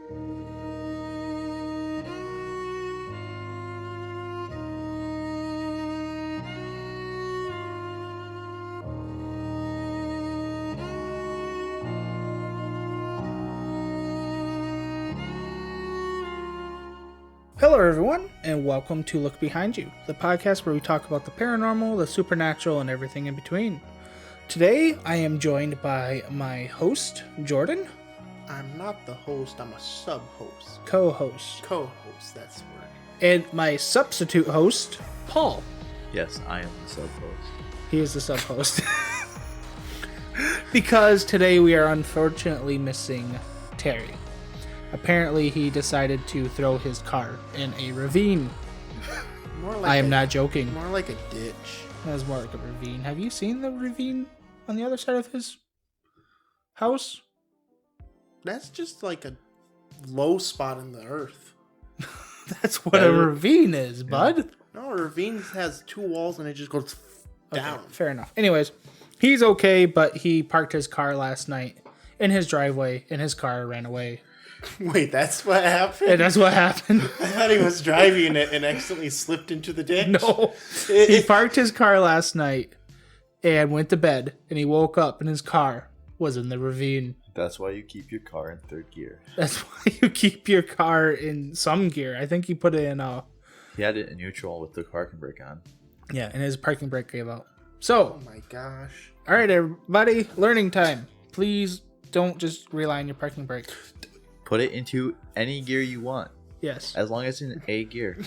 Hello everyone, and welcome to Look Behind You, the podcast where we talk about the paranormal, the supernatural, and everything in between. Today, I am joined by my host, Jordan. I'm not the host, I'm a sub-host. Co-host. Co-host, that's the word. And my substitute host, Paul. Yes, I am the sub-host. He is the sub-host. Because today we are unfortunately missing Terry. Apparently, he decided to throw his car in a ravine. I am not joking. More like a ditch. That was more like a ravine. Have you seen the ravine on the other side of his house? That's just like a low spot in the earth. That's what a ravine is, bud. No, a ravine has two walls and it just goes down. Okay, fair enough. Anyways, he's okay, but he parked his car last night in his driveway, and his car ran away. Wait, that's what happened? And that's what happened. I thought he was driving it and accidentally slipped into the ditch. No. He parked his car last night and went to bed, and he woke up and his car was in the ravine. That's why you keep your car in third gear. That's why you keep your car in some gear. I think he put it in He had it in neutral with the parking brake on. Yeah, and his parking brake gave out. So, oh my gosh. All right, everybody, learning time. Please don't just rely on your parking brake. Put it into any gear you want. Yes. As long as it's in A gear.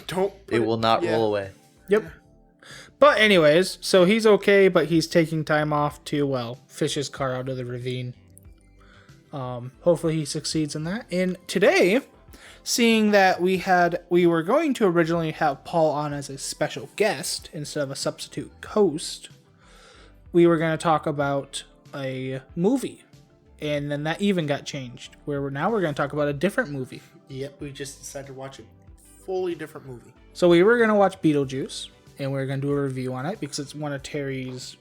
It will not roll away. Yep. But anyways, so he's okay, but he's taking time off to, well, fish his car out of the ravine. Hopefully he succeeds in that. And today, seeing that we were going to originally have Paul on as a special guest instead of a substitute host, we were going to talk about a movie. And then that even got changed, where we're going to talk about a different movie. Yep, we just decided to watch a fully different movie. So we were going to watch Beetlejuice, and we are going to do a review on it because it's one of Terry's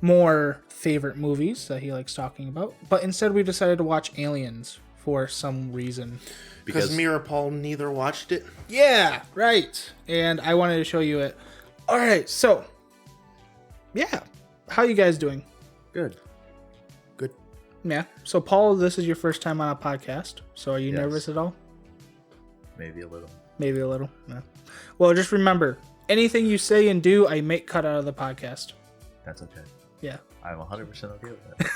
more favorite movies that he likes talking about. But instead we decided to watch Aliens for some reason. Because me or Paul neither watched it? Yeah, right. And I wanted to show you it. All right, so, yeah. How you guys doing? Good. Yeah. So, Paul, this is your first time on a podcast. So, are you nervous at all? Maybe a little. Maybe a little. Yeah. Well, just remember, anything you say and do, I make cut out of the podcast. That's okay. Yeah. I'm 100% okay with that.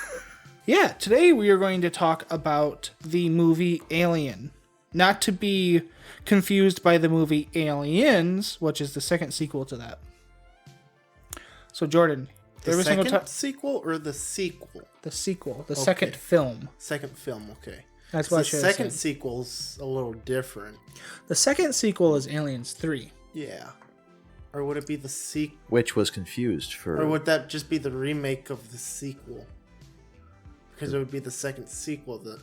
Yeah. Today, we are going to talk about the movie Alien. Not to be confused by the movie Aliens, which is the second sequel to that. So, Jordan... The second sequel or the sequel? The sequel. The second film. Second film, okay. That's what I should have said. The second sequel's a little different. The second sequel is Aliens 3. Yeah. Or would it be the sequel? Which was confused for... Or would that just be the remake of the sequel? Because it would be the second sequel. The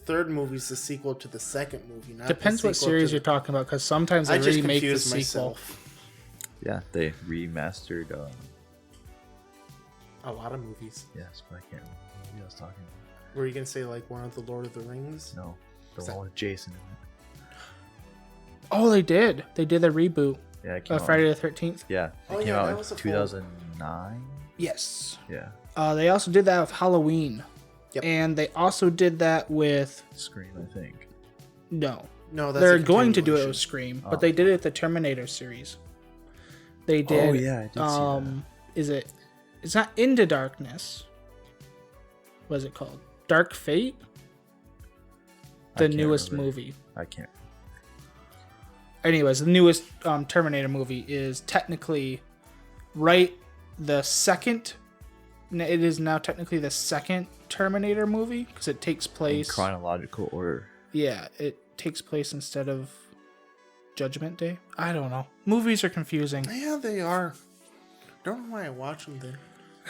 third movie's the sequel to the second movie. Not Depends what series you're talking about, because sometimes they remake the sequel. Myself. Yeah, they remastered... a lot of movies. Yes, but I can't remember what movie I was talking about. Were you going to say like one of the Lord of the Rings? No, the one with Jason in it. Oh, they did. They did a reboot. Yeah, it came out. Friday the 13th. Yeah, it came out in 2009. Yes. Yeah. They also did that with Halloween. Yep. And they also did that with... Scream, I think. No, that's they're going to do it with Scream, but they did it with the Terminator series. They did... Oh, yeah, I did see that. Is it... It's not Into Darkness. What is it called? Dark Fate? The newest movie. I can't. Anyways, the newest Terminator movie is technically the second. It is now technically the second Terminator movie because it takes place... In chronological order. Yeah, it takes place instead of Judgment Day. I don't know. Movies are confusing. Yeah, they are. Don't know why I watch them then.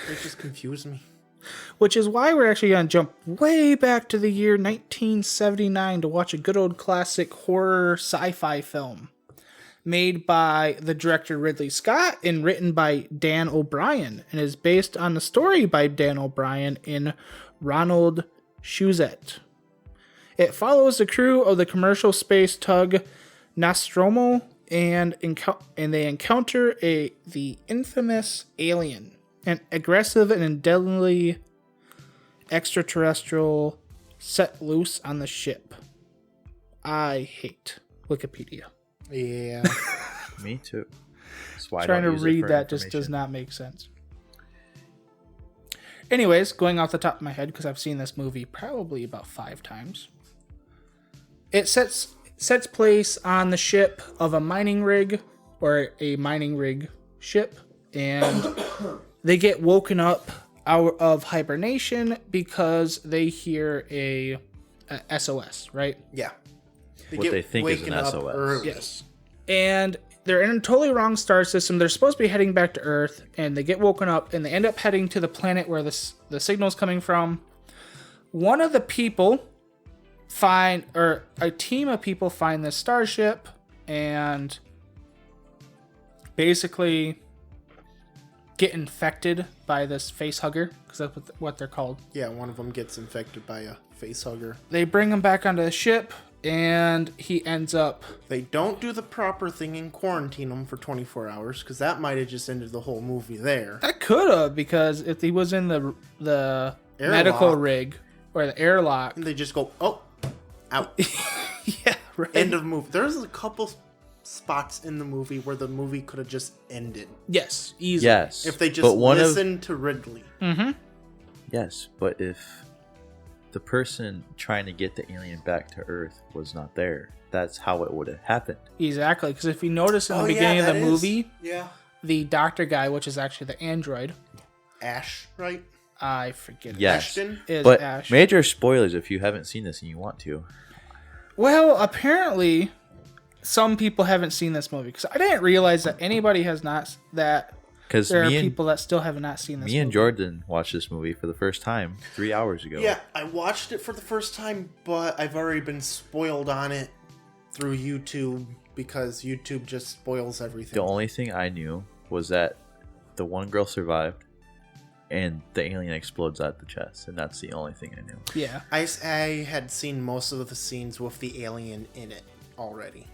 They just confuse me. Which is why we're actually going to jump way back to the year 1979 to watch a good old classic horror sci-fi film made by the director Ridley Scott and written by Dan O'Brien, and is based on the story by Dan O'Brien and Ronald Shusett. It follows the crew of the commercial space tug Nostromo, and they encounter the infamous alien, an aggressive and deadly extraterrestrial set loose on the ship. I hate Wikipedia. Yeah. Me too. That's why I Trying to don't use it read for that just does information. not make sense. Anyways, going off the top of my head, because I've seen this movie probably about 5 times. It sets place on the ship of a mining rig, or a mining rig ship, and they get woken up out of hibernation because they hear a SOS, right? Yeah. What they think is an waken up SOS. early. Yes. And they're in a totally wrong star system. They're supposed to be heading back to Earth, and they get woken up, and they end up heading to the planet where the signal's coming from. One of the people a team of people find this starship, and basically get infected by this face hugger, because that's what they're called. Yeah, one of them gets infected by a face hugger. They bring him back onto the ship, and he ends up... They don't do the proper thing and quarantine him for 24 hours, because that might have just ended the whole movie there. That could have, because if he was in the medical Airlock. rig, or the airlock... And they just go, oh, out. Yeah, right. End of movie. There's a couple spots in the movie where the movie could have just ended. Yes, easily. Yes. If they just but listened to Ridley. Mm-hmm. Yes, but if the person trying to get the alien back to Earth was not there, that's how it would have happened. Exactly, because if you notice in the beginning of the movie, the doctor guy, which is actually the android, Ash, right? I forget. Yes. Ashton? Is But Ash. major spoilers if you haven't seen this and you want to. Well, apparently, some people haven't seen this movie, because I didn't realize that anybody has not. That Because there are me and people that still have not seen this. me and movie. Jordan watched this movie for the first time 3 hours ago. Yeah, I watched it for the first time, but I've already been spoiled on it through YouTube, because YouTube just spoils everything. The only thing I knew was that the one girl survived and the alien explodes at the chest, and that's the only thing I knew. Yeah. I had seen most of the scenes with the alien in it already.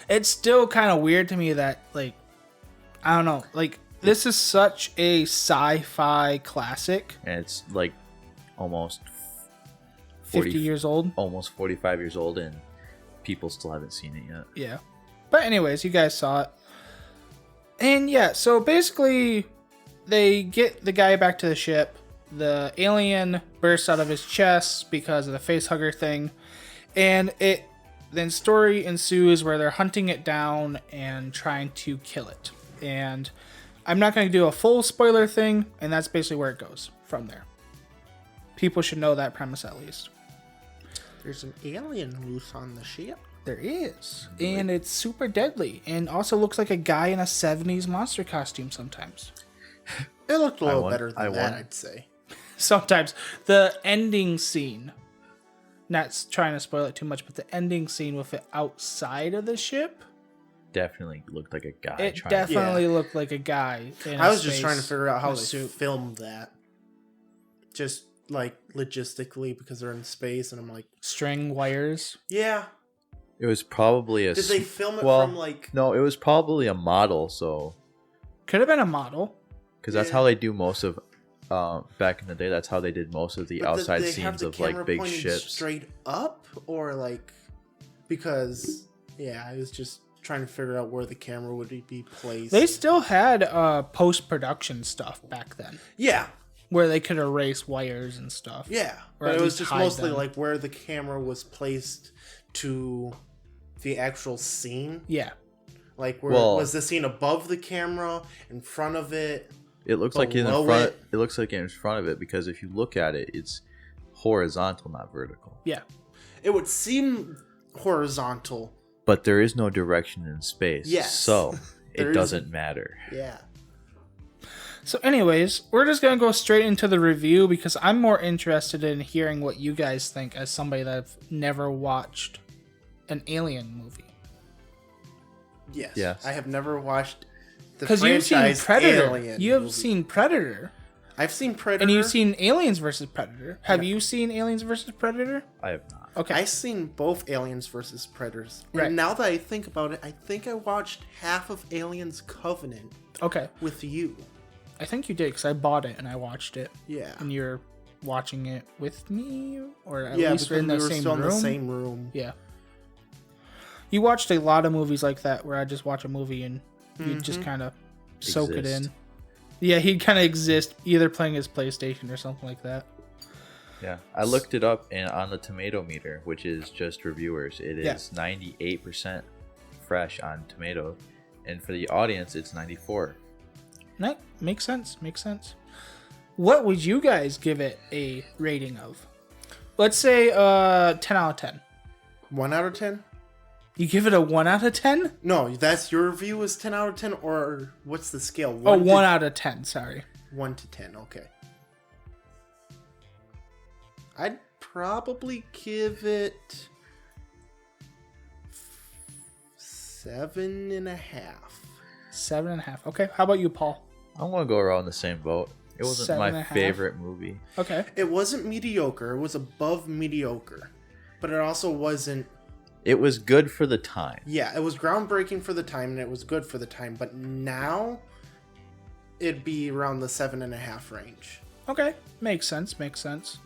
It's still kind of weird to me that, like, I don't know, like, this is such a sci-fi classic. And it's like almost 50 years old. almost 45 years old, and people still haven't seen it yet. Yeah. But anyways, you guys saw it. And yeah, so basically, they get the guy back to the ship. The alien bursts out of his chest because of the facehugger thing. And then story ensues where they're hunting it down and trying to kill it. And I'm not going to do a full spoiler thing, and that's basically where it goes from there. People should know that premise at least. There's an alien loose on the ship. There is. And it's super deadly. And also looks like a guy in a 70s monster costume sometimes. It looked a little won- better I than that, won. I'd say. Sometimes. The ending scene, not trying to spoil it too much, but the ending scene with it outside of the ship, Definitely looked like a guy. it trying definitely looked like a guy in I a was just trying to space figure out how in a they suit. filmed that. Just, like, logistically, because they're in space, and I'm like, String wires. yeah. It was probably a. Did they film it well, from, like... No, it was probably a model. So, Could have been a model. because that's Yeah. how they do most of. Back in the day, that's how they did most of the But outside did they have scenes the of like camera big pointed ships. straight up, or like, because I was just trying to figure out where the camera would be placed. They still had post-production stuff back then, yeah, where they could erase wires and stuff. yeah, Or but at it was least just hide mostly them. like where the camera was placed to the actual scene. Yeah. Like, where Well- was the scene above the camera, in front of it? It looks like in the Below front. it. It looks like in front of it because if you look at it, it's horizontal, not vertical. Yeah. It would seem horizontal. But there is no direction in space. Yes. So There it is- doesn't matter. Yeah. So anyways, we're just going to go straight into the review because I'm more interested in hearing what you guys think as somebody that's never watched an Alien movie. Yes. Yes. I have never watched the Because you've seen franchise Predator. Alien You have movie. seen Predator. I've seen Predator. And you've seen Aliens versus Predator. Have you seen Aliens versus Predator? I have not. Okay. I've seen both Aliens versus Predators. Right. And now that I think about it, I think I watched half of Aliens Covenant Okay. with you. I think you did because I bought it and I watched it. Yeah. And you're watching it with me, or at Yeah, least because in the we were same still room. in the same room. Yeah. You watched a lot of movies like that where I just watch a movie and you just kind of soak it in. Exist. Yeah, he'd kind of exist either playing his PlayStation or something like that. Yeah, I looked it up, and on the tomato meter, which is just reviewers, it is 98% fresh on tomato, and for the audience, it's 94. No, makes sense. Makes sense. What would you guys give it a rating of? Let's say 10 out of 10. 1 out of 10? You give it a 1 out of 10? No, that's your review is 10 out of 10, or what's the scale? 1 out of 10, sorry. 1 to 10, okay. I'd probably give it 7.5. 7.5. Okay, how about you, Paul? I'm gonna go around the same boat. It wasn't my 7.5. favorite movie. Okay. It wasn't mediocre. It was above mediocre. But it also wasn't... It was good for the time. Yeah, it was groundbreaking for the time, and it was good for the time. But now, it'd be around the 7.5 range. Okay, makes sense. Makes sense.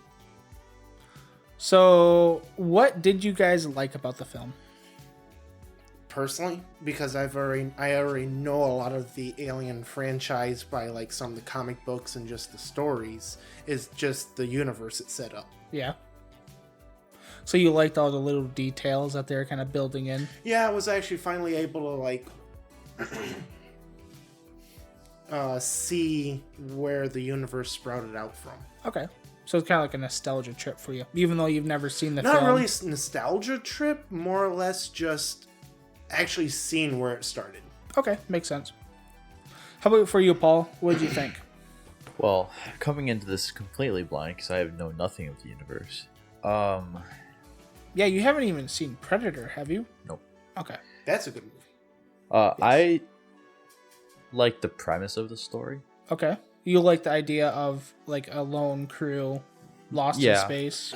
So, what did you guys like about the film? Personally, because I already know a lot of the Alien franchise by like some of the comic books and just the stories, is just the universe it's set up. Yeah. So you liked all the little details that they're kind of building in? Yeah, I was actually finally able to like see where the universe sprouted out from. Okay. So it's kind of like a nostalgia trip for you, even though you've never seen the Not film. really a nostalgia trip, more or less just actually seeing where it started. Okay, makes sense. How about for you, Paul? What did you think? Well, coming into this completely blind because I know nothing of the universe. Yeah, you haven't even seen Predator, have you? Nope. Okay. That's a good movie. I like the premise of the story. Okay. You like the idea of like a lone crew lost in space?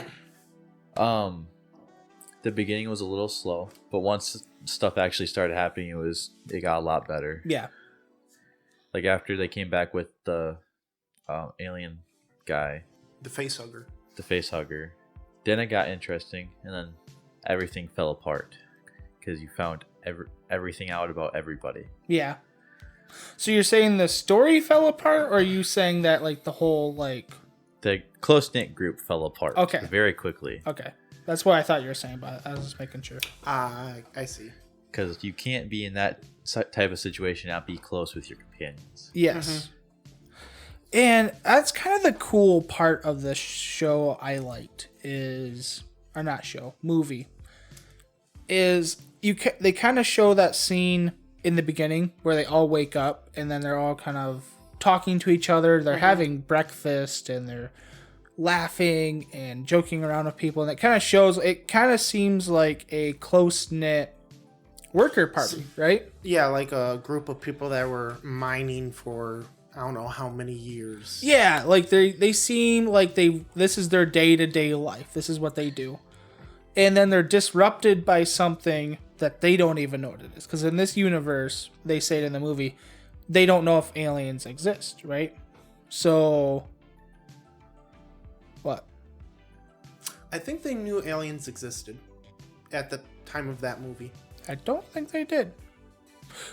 The beginning was a little slow, but once stuff actually started happening, it got a lot better. Yeah. Like after they came back with the alien guy, The Facehugger. the face hugger, then it got interesting, and then everything fell apart because you found everything out about everybody. Yeah. So you're saying the story fell apart, or are you saying that like the whole like... The close-knit group fell apart very quickly. Okay. That's what I thought you were saying, but I was just making sure. I see. Because you can't be in that type of situation and not be close with your companions. Yes. And that's kind of the cool part of the show I liked movie, is they kind of show that scene in the beginning where they all wake up and then they're all kind of talking to each other. They're having breakfast and they're laughing and joking around with people. And it kind of seems like a close-knit worker party, right? Yeah, like a group of people that were mining for I don't know how many years. Yeah, like they seem like this is their day-to-day life. This is what they do. And then they're disrupted by something that they don't even know what it is. Because in this universe, they say it in the movie, they don't know if aliens exist, right? So, what? I think they knew aliens existed at the time of that movie. I don't think they did.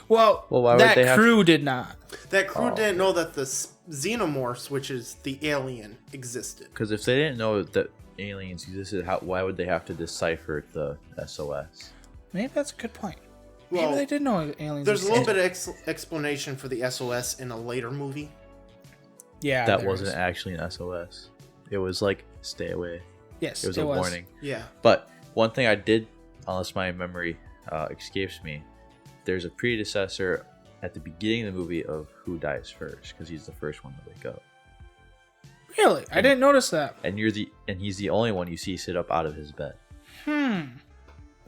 Well, why would that they have crew did not. That crew didn't know that the xenomorphs, which is the alien, existed. Because if they didn't know that aliens existed, why would they have to decipher the SOS? Maybe that's a good point. Well, Maybe they did know aliens There's a existed. little bit of explanation for the SOS in a later movie. Yeah, That there wasn't is. actually an SOS. It was like, stay away. Yes, It was a warning. Yeah. But one thing I did, unless my memory escapes me, there's a predecessor at the beginning of the movie of who dies first, because he's the first one to wake up. Really? I didn't notice that. And he's the only one you see sit up out of his bed.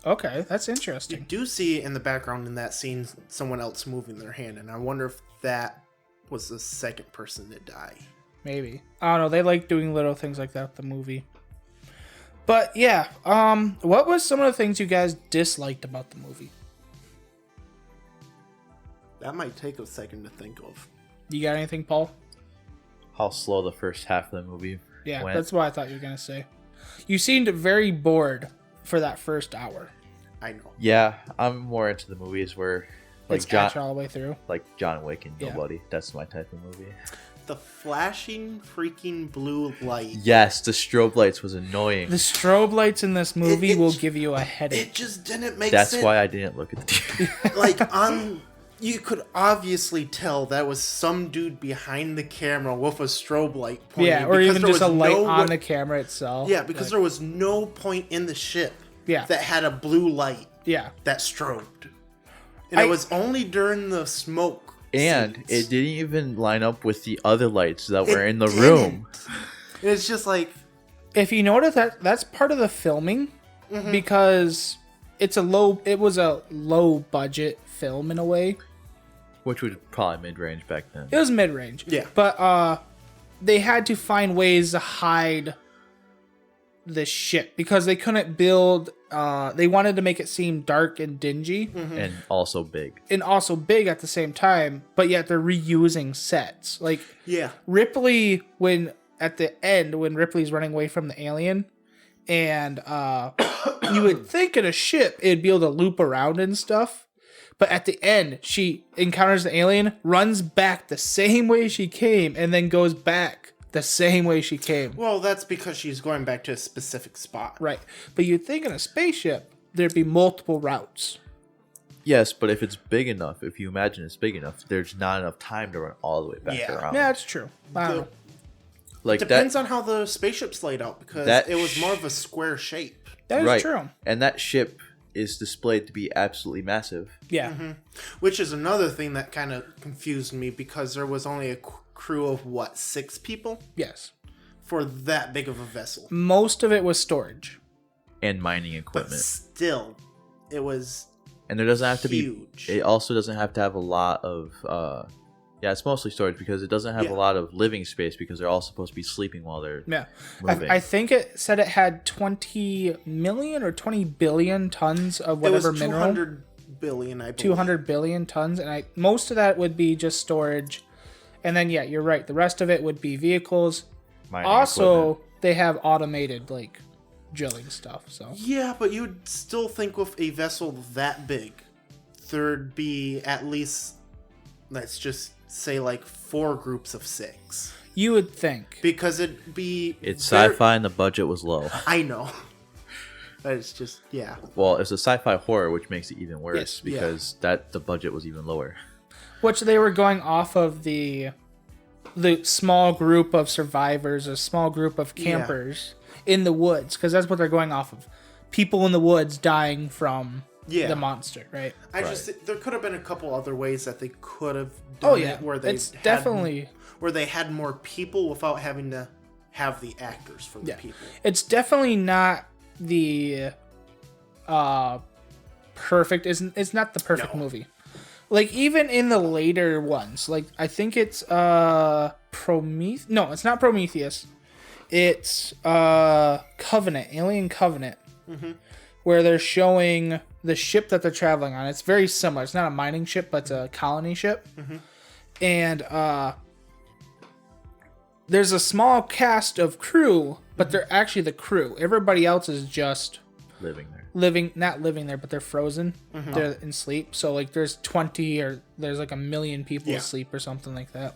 Okay, that's You interesting. do see in the background in that scene someone else moving their hand, and I wonder if that was the second person to die. Maybe. I don't know. They like doing little things like that with the movie. But yeah, what was some of the things you guys disliked about the movie? That might take a second to think of. You got anything, Paul? How slow the first half of the movie Yeah, went. that's what I thought you were gonna say. You seemed very bored for that first hour. I know. Yeah, I'm more into the movies where like It's action all the way through. like John Wick and Yeah. Nobody. That's my type of movie. The flashing freaking blue light. Yes, the strobe lights was annoying. The strobe lights in this movie It- will give you a headache. It just didn't make That's sense. why I didn't look at the TV. Like you could obviously tell that was some dude behind the camera with a strobe light pointing. Yeah, or because even there just a was light no on wa- the camera itself. Yeah, because there was no point in the ship Yeah. that had a blue light Yeah. that strobed. And it was only during the smoke And scenes. it didn't even line up with the other lights that were It in the didn't. room. It's just like, If you notice that's part of the filming Mm-hmm. because it was a low budget film in a way. Which was probably mid-range back then. It was mid-range. Yeah. But they had to find ways to hide the ship because they couldn't build they wanted to make it seem dark and dingy And also big. and also big at the same time, but yet they're reusing sets. Like yeah. Ripley at the end when Ripley's running away from the alien and you would think in a ship it'd be able to loop around and stuff. But at the end, she encounters the alien, runs back the same way she came, and then goes back the same way she came. Well, that's because she's going back to a specific spot. Right. But you'd think in a spaceship, there'd be multiple routes. Yes, but if it's big enough, if you imagine it's big enough, there's not enough time to run all the way back Yeah. around. Yeah, that's true. I don't know. Like Depends that, on how the spaceship's laid out because That it was more of a square shape. That is right. true. And that ship is displayed to be absolutely massive. Yeah. Mm-hmm. Which is another thing that kind of confused me because there was only a crew of, 6 people Yes. for that big of a vessel. Most of it was storage. And mining But equipment. still, it was And there doesn't have to huge. be. It also doesn't have to have a lot of. Yeah, it's mostly storage because it doesn't have Yeah. a lot of living space because they're all supposed to be sleeping while they're Yeah. moving. I think it said it had 20 million or 20 billion tons of whatever it was mineral. 200 billion, I believe. 200 billion tons, and most of that would be just storage. And then, yeah, you're right. The rest of it would be vehicles. mining Also, equipment. they have automated, like, drilling stuff, so. Yeah, but you would still think with a vessel that big, there'd be at least, let's just say, 4 groups of 6. You would think. Because it'd be... It's very- sci-fi and the budget was low. I know. But it's just, yeah. Well, it's a sci-fi horror, which makes it even worse Yes. because the budget was even lower. Which they were going off of the small group of survivors, a small group of campers in the woods, because that's what they're going off of. People in the woods dying from Yeah. the monster, right? There could have been a couple other ways that they could have done Oh, yeah. it where they It's definitely... where they had more people without having to have the actors for the Yeah. people. It's definitely not the perfect. It's not the perfect No. movie. Like even in the later ones, like I think it's Prometheus. No, it's not Prometheus. It's Covenant, Alien Covenant, where they're showing the ship that they're traveling on. It's very similar. It's not a mining ship, but it's a colony ship, and there's a small cast of crew, but they're actually the crew. Everybody else is just not living there, but they're frozen. They're in sleep. So like there's 20 or there's like 1 million people asleep or something like that.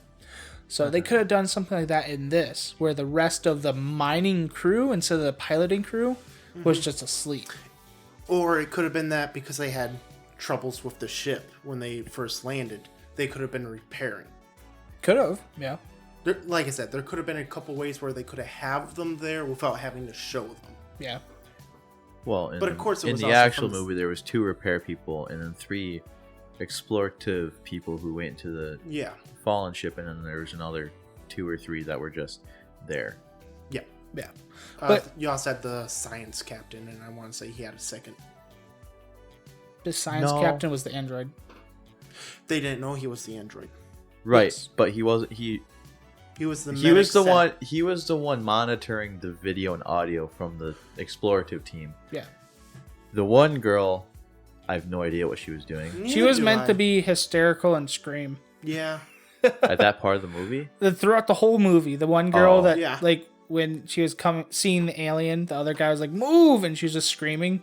So they could have done something like that in this, where the rest of the mining crew instead of the piloting crew was just asleep. Or it could have been that because they had troubles with the ship when they first landed, they could have been repairing. Could have, yeah. Like I said, there could have been a couple ways where they could have them there without having to show them. Yeah. Well, But of course it in was the also actual from- movie, there was 2 repair people and then 3 explorative people who went into the Yeah. fallen ship, and then there was another 2 or 3 that were just there. Yeah. Yeah. But But- you also had the science captain, and I want to say he had a second. The science No. captain was the android. They didn't know he was the android. Right, Yes. but he wasn't. He He was the He was the medic one. He was the one monitoring the video and audio from the explorative team. Yeah. The one girl, I have no idea what she was doing Neither She was do meant I. to be hysterical and scream. Yeah. at that part of the movie. Throughout the whole movie, the one girl Oh. that Yeah. like when she was seeing the alien, the other guy was like, "Move!" and she was just screaming.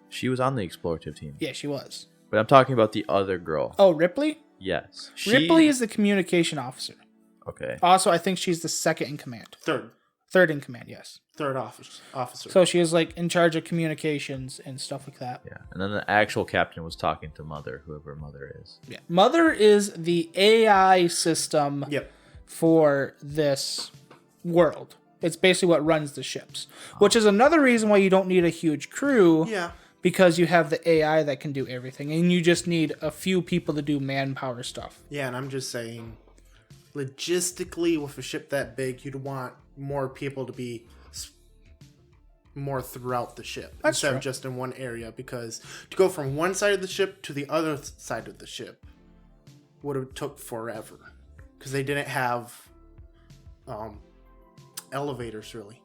She was on the explorative team, Yeah, she was. but I'm talking about the other girl. Oh, Ripley. Yes, Ripley is the communication officer. okay. Also, I think she's the second in command. Third in command, yes. Third officer. So she is like in charge of communications and stuff like that. Yeah, and then the actual captain was talking to Mother, whoever Mother is. Yeah. Mother is the AI system Yep. for this world. It's basically what runs the ships, which is another reason why you don't need a huge crew. Yeah. Because you have the AI that can do everything, and you just need a few people to do manpower stuff. Yeah, and I'm just saying, logistically, with a ship that big, you'd want more people to be more throughout the ship That's instead true. of just in one area. Because to go from one side of the ship to the other side of the ship would have took forever, because they didn't have elevators really.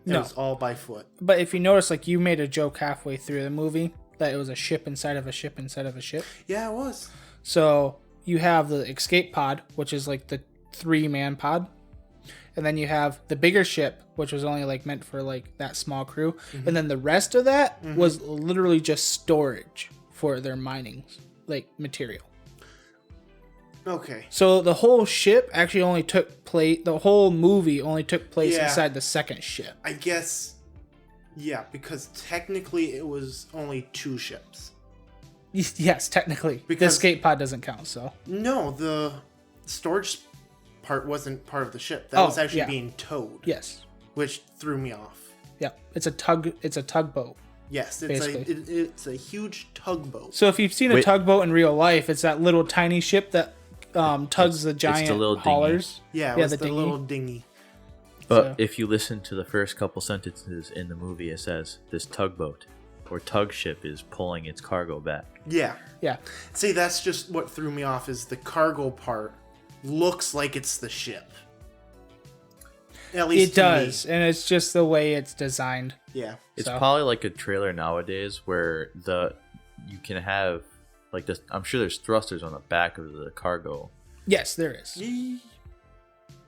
It No. was all by foot. But if you notice, like you made a joke halfway through the movie that it was a ship inside of a ship inside of a ship. Yeah, it was. So you have the escape pod, which is like the 3-man pod. And then you have the bigger ship, which was only like meant for like that small crew. And then the rest of that was literally just storage for their mining like material. Okay. So the whole ship actually only took place, the whole movie only took place Yeah. inside the second ship. I guess, yeah, because technically it was only 2 ships. Yes, technically. The Because- escape pod doesn't count, so. No, the storage part wasn't part of the ship. That Oh, was actually yeah. being towed, Yes. which threw me off. Yeah. It's a tugboat. Yes, Basically. it's a huge tugboat. So if you've seen a Wait. tugboat in real life, it's that little tiny ship that tugs the giant the little dinghy. haulers. Yeah, it was the little dinghy. But So- if you listen to the first couple sentences in the movie, it says this tugboat or tug ship is pulling its cargo back. Yeah. Yeah. See, that's just what threw me off is the cargo part looks like it's the ship. At least It to does, and it's just the way it's designed. me. Yeah. It's So- probably like a trailer nowadays where you can have like this. I'm sure there's thrusters on the back of the cargo. Yes, there is.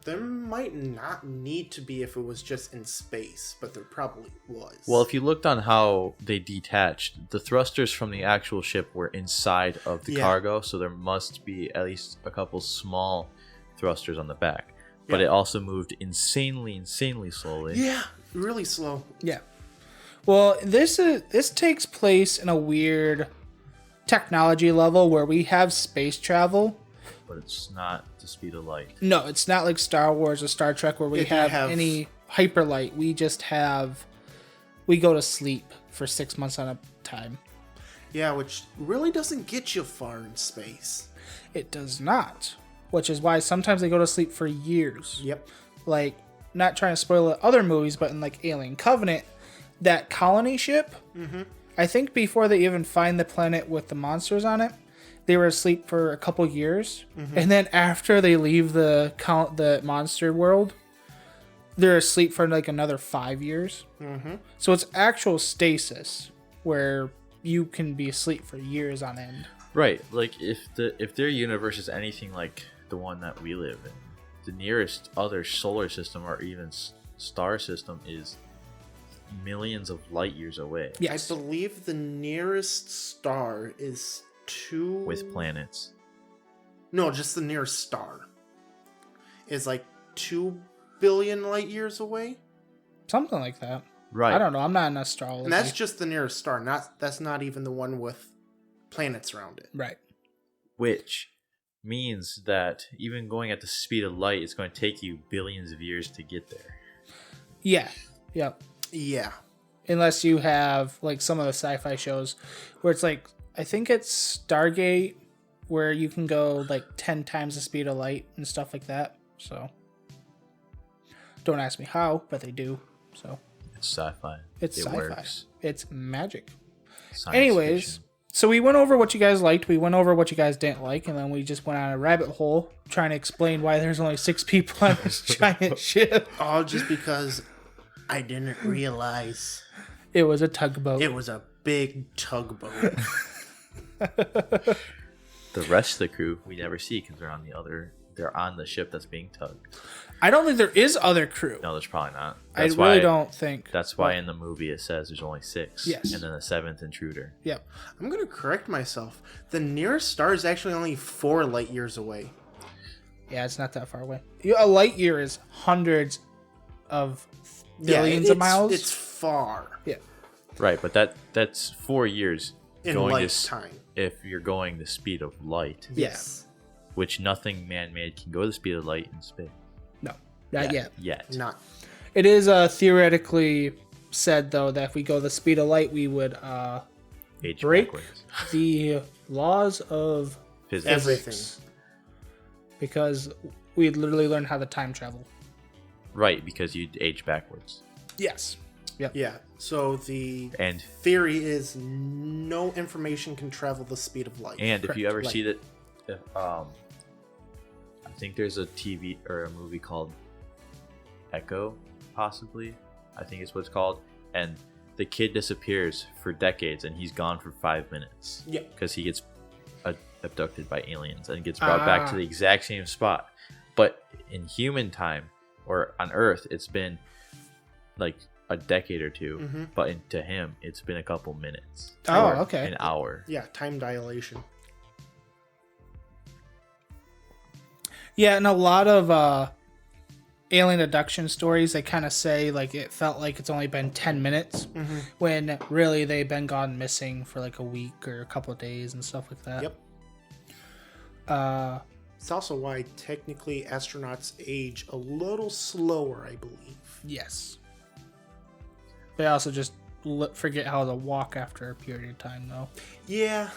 There might not need to be if it was just in space, but there probably was. Well, if you looked on how they detached, the thrusters from the actual ship were inside of the Yeah. cargo, so there must be at least a couple small thrusters on the back. But Yeah. it also moved insanely slowly. Yeah, really slow. Yeah. Well, this takes place in a weird technology level where we have space travel. But it's not the speed of light. No, it's not like Star Wars or Star Trek where we It didn't have have- any hyperlight. We go to sleep for 6 months at a time. Yeah, which really doesn't get you far in space. It does not, which is why sometimes they go to sleep for years. Yep. Like, not trying to spoil other movies, but in like Alien Covenant, that colony ship, I think before they even find the planet with the monsters on it, they were asleep for a couple years, and then after they leave the monster world, they're asleep for like another 5 years. So it's actual stasis where you can be asleep for years on end. Right, like if their universe is anything like the one that we live in, the nearest other solar system or even star system is millions of light years away. Yes. I believe the nearest star is 2... With planets. No, just the nearest star is like 2 billion light years away. Something like that. Right. I don't know. I'm not an astrologer. And that's just the nearest star. That's not even the one with planets around it. right. Which means that even going at the speed of light, it's going to take you billions of years to get there. Yeah. Yep. Yeah. Unless you have like some of the sci-fi shows where it's like, I think it's Stargate where you can go like 10 times the speed of light and stuff like that. So don't ask me how, but they do. So It's sci-fi. it's it sci-fi. works. It's magic. Science Anyways, fiction. So we went over what you guys liked, we went over what you guys didn't like, and then we just went on a rabbit hole trying to explain why there's only 6 people on this giant ship. All just because I didn't realize It was a tugboat. it was a big tugboat. The rest of the crew we never see because they're on the ship that's being tugged. I don't think there is other crew. No, there's probably not. I really don't think. That's why in the movie it says there's only 6. Yes. And then the 7th intruder. Yep. I'm going to correct myself. The nearest star is actually only 4 light years away. Yeah, it's not that far away. A light year is hundreds of billions of miles. It's far. Yeah. Right, but that's 4 years In going light to time. if you're going the speed of light, Yes. which nothing man-made can go the speed of light in space. No, not yet. Yet. Not. It is theoretically said, though, that if we go the speed of light, we would Age break backwards. the laws of Physics. Everything. because we'd literally learn how to time travel. Right, because you'd age backwards. Yes. Yep. Yeah. So the And theory is no information can travel the speed of light. if you Correct. ever see that, I think there's a TV or a movie called Echo, possibly. I think it's what it's called. And the kid disappears for decades, and he's gone for 5 minutes. Yeah. Because he gets abducted by aliens and gets brought back to the exact same spot. But in human time, or on Earth, it's been like a decade or two. Mhm. But to him, it's been a couple minutes. Oh, or okay. An hour. Yeah, time dilation. Yeah, and a lot of alien abduction stories, they kind of say like it felt like it's only been 10 minutes when really they've been gone missing for like a week or a couple of days and stuff like that. Yep. It's also why technically astronauts age a little slower, I believe. Yes. They also just forget how to walk after a period of time, though. Yeah.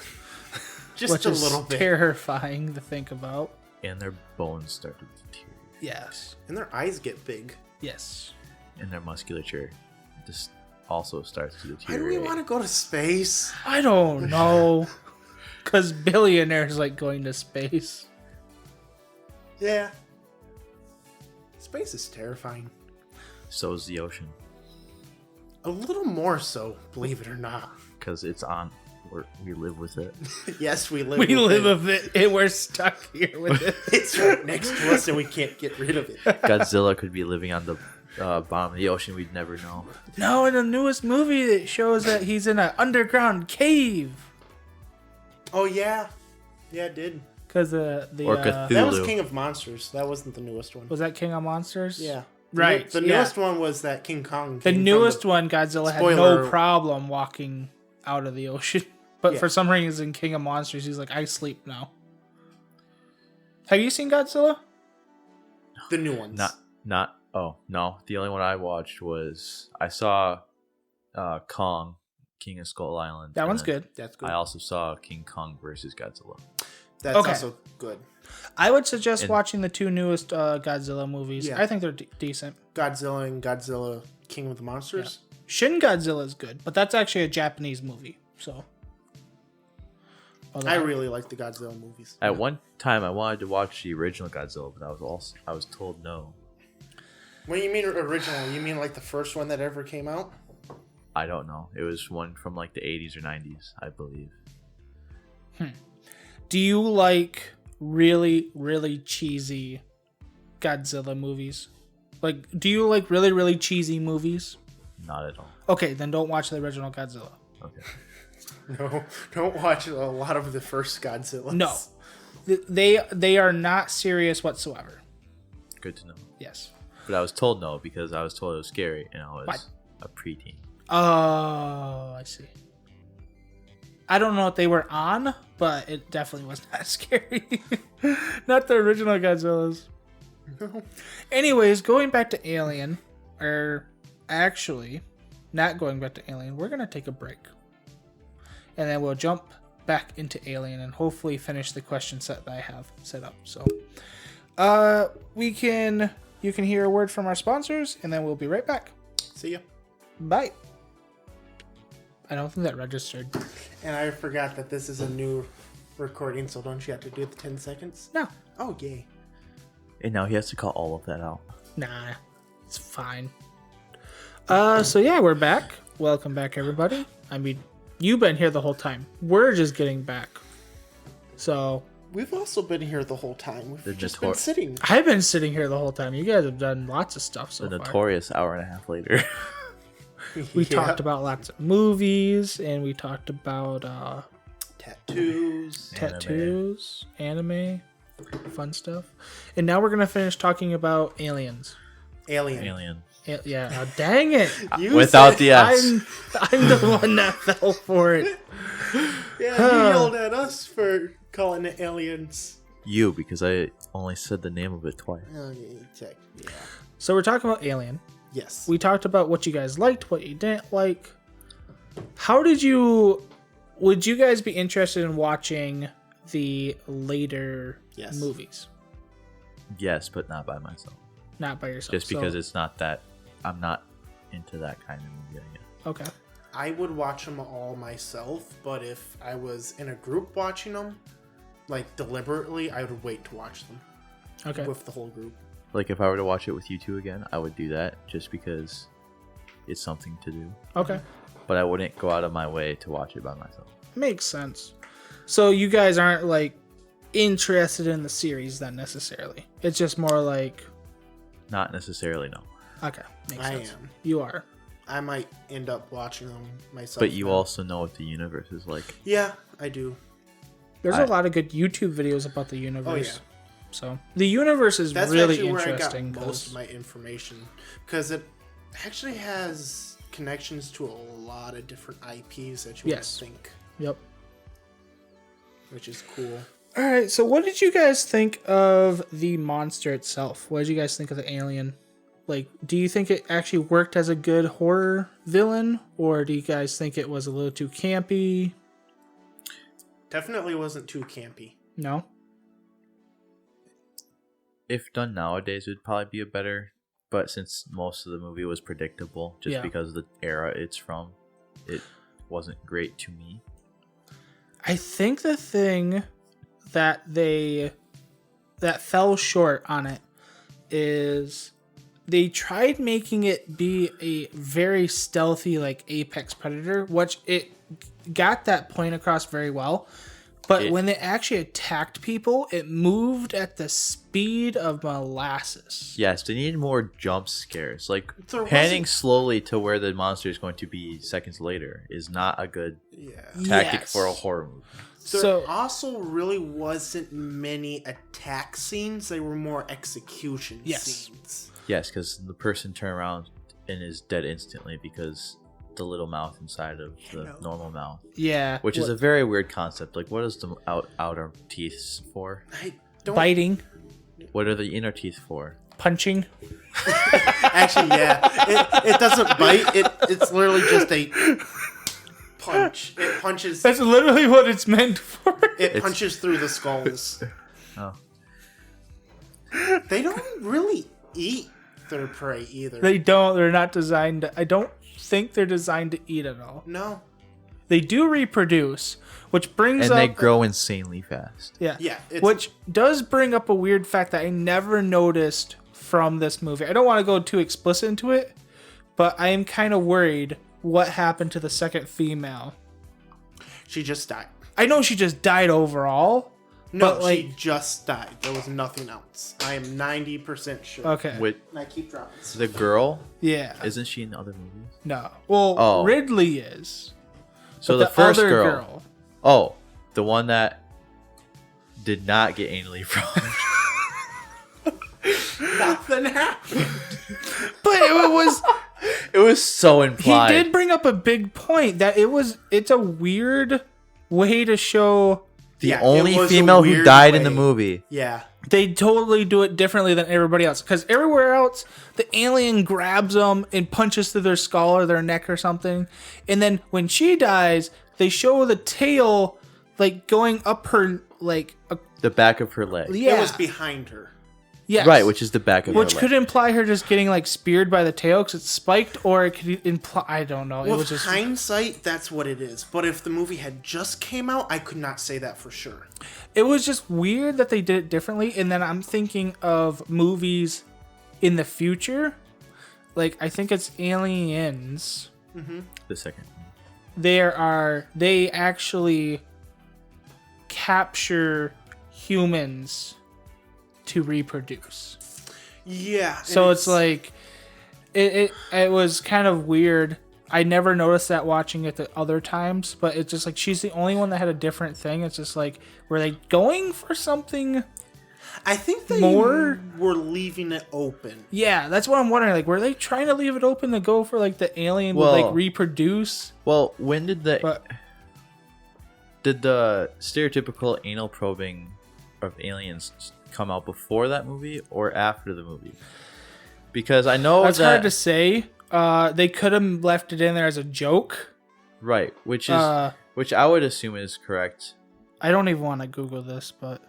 Just Which a is little bit. terrifying to think about. And their bones start to deteriorate. Yes. And their eyes get big. Yes. And their musculature just also starts to Why deteriorate. do we want to go to space? I don't know. Because billionaires like going to space. Yeah. Space is terrifying. So is the ocean. A little more so, believe it or not. Because it's on. We live with it. Yes, we live We with live it. with it, and we're stuck here with it. It's right next to us and we can't get rid of it. Godzilla could be living on the bottom of the ocean. We'd never know. No, in the newest movie, it shows that he's in an underground cave. Oh, yeah. Yeah, it did. Because Or the Cthulhu. That was King of Monsters. That wasn't the newest one. was that King of Monsters? Yeah. Right, The yeah. newest one was that King Kong. The came from newest one, Godzilla had Spoiler. no problem walking out of the ocean. But Yeah. for some reason, King of Monsters, he's like, I sleep now. Have you seen Godzilla? The new ones. Not. Oh no. The only one I watched was I saw Kong, King of Skull Island. That and one's then good. That's good. I also saw King Kong versus Godzilla. That's Okay. also good. I would suggest And- watching the 2 newest Godzilla movies. Yeah. I think they're decent. Godzilla and Godzilla King of the Monsters. Shin Godzilla is good, but that's actually a Japanese movie. So I really like the Godzilla movies. At one time, I wanted to watch the original Godzilla, but I was told no. When you mean original, you mean like the first one that ever came out? I don't know. It was one from like the 80s or 90s, I believe. Do you like really, really cheesy Godzilla movies? Like, do you like really, really cheesy movies? Not at all. Okay, then don't watch the original Godzilla. Okay. No, don't watch a lot of the first Godzillas. No. They are not serious whatsoever. Good to know. Yes. But I was told no because I was told it was scary and I was What? a preteen. Oh, I see. I don't know what they were on, but it definitely was not scary. Not the original Godzillas. No. Anyways, going back to Alien, or actually, not going back to Alien, we're going to take a break. And then we'll jump back into Alien and hopefully finish the question set that I have set up. So, you can hear a word from our sponsors, and then we'll be right back. See ya. Bye. I don't think that registered. And I forgot that this is a new recording, so don't you have to do the 10 seconds? No. Oh, yay. And now he has to cut all of that out. Nah. It's fine. So yeah, we're back. Welcome back, everybody. I mean, you've been here the whole time. We're just getting back. So... We've also been here the whole time. We've just been sitting. I've been sitting here the whole time. You guys have done lots of stuff so The far. notorious hour and a half later. We talked about lots of movies, and we talked about tattoos, anime, fun stuff. And now we're going to finish talking about aliens. Alien. Yeah, dang it. Without the S. I'm the one that fell for it. Yeah, you yelled at us for calling it aliens. You, because I only said the name of it twice. Yeah. So we're talking about Alien. Yes. We talked about what you guys liked, what you didn't like. Would you guys be interested in watching the later movies? Yes, but not by myself. Not by yourself. Just because it's not that... I'm not into that kind of movie yet. Okay. I would watch them all myself, but if I was in a group watching them, like deliberately, I would wait to watch them. Okay. With the whole group. Like, if I were to watch it with you two again, I would do that just because it's something to do. Okay. But I wouldn't go out of my way to watch it by myself. Makes sense. So you guys aren't, like, interested in the series then, necessarily. It's just more like... Not necessarily, no. Okay. Makes sense. am. You are. I might end up watching them myself. But you also know what the universe is like. Yeah, I do. There's a lot of good YouTube videos about the universe. Oh, yeah. So the universe is That's really actually interesting. Where I got most of my information, because it actually has connections to a lot of different IPs that you would think. Yep. Which is cool. All right. So what did you guys think of the monster itself? What did you guys think of the alien? Like, do you think it actually worked as a good horror villain, or do you guys think it was a little too campy? Definitely wasn't too campy. No? If done nowadays, it would probably be a better... But since most of the movie was predictable, just because of the era it's from, it wasn't great to me. I think the thing that fell short on it is... They tried making it be a very stealthy, like, apex predator, which it got that point across very well. But when they actually attacked people, it moved at the speed of molasses. Yes, they needed more jump scares. Like, There panning wasn't- slowly to where the monster is going to be seconds later is not a good tactic for a horror movie. There also really wasn't many attack scenes. They were more execution scenes. Yes, because the person turned around and is dead instantly because the little mouth inside of the normal mouth. Yeah. Which is a very weird concept. Like, what is the outer teeth for? I don't... Biting. What are the inner teeth for? Punching. Actually, yeah. It doesn't bite. It's literally just a punch. It punches... That's literally what it's meant for. It punches through the skulls. Oh. They don't really eat their prey either. They don't. They're not designed to... I don't think they're designed to eat at all. No. They do reproduce, which brings up... And they grow insanely fast. Yeah. Yeah. Which does bring up a weird fact that I never noticed from this movie. I don't want to go too explicit into it, but I am kind of worried what happened to the second female. She just died. I know she just died overall. No, but, like, she just died. There was nothing else. I am 90% sure. Okay. With And I keep dropping. the girl, Yeah. isn't she in other movies? No. Well, Oh. Ridley is. So But the first other girl. Oh, the one that did not get anally from. Nothing happened. But it was... It was so He implied. did bring up a big point that it's a weird way to show... The Yeah, only it was a female who weird died in the way. movie. Yeah. They totally do it differently than everybody else. Because everywhere else, the alien grabs them and punches through their skull or their neck or something. And then when she dies, they show the tail, like, going up her, like... The back of her leg. yeah. It was behind her. Yes. Right, which is the back of Which her could leg. imply her just getting like speared by the tail because it's spiked, or it could imply, I don't know. It With was just hindsight, that's what it is. But if the movie had just came out, I could not say that for sure. it was just weird that they did it differently. And then I'm thinking of movies in the future, like I think it's Aliens. The second. They actually capture humans to reproduce. Yeah. So it's like it was kind of weird. I never noticed that watching it the other times, but it's just like she's the only one that had a different thing. It's just like, were they going for something? I think they more? were leaving it open. Yeah, that's what I'm wondering. Like, were they trying to leave it open to go for like the alien would like reproduce? Well, when did But did the stereotypical anal probing of aliens come out before that movie or after the movie? Because I know that's that, hard to say. They could have left it in there as a joke. right, which I would assume is correct. I don't even want to Google this, but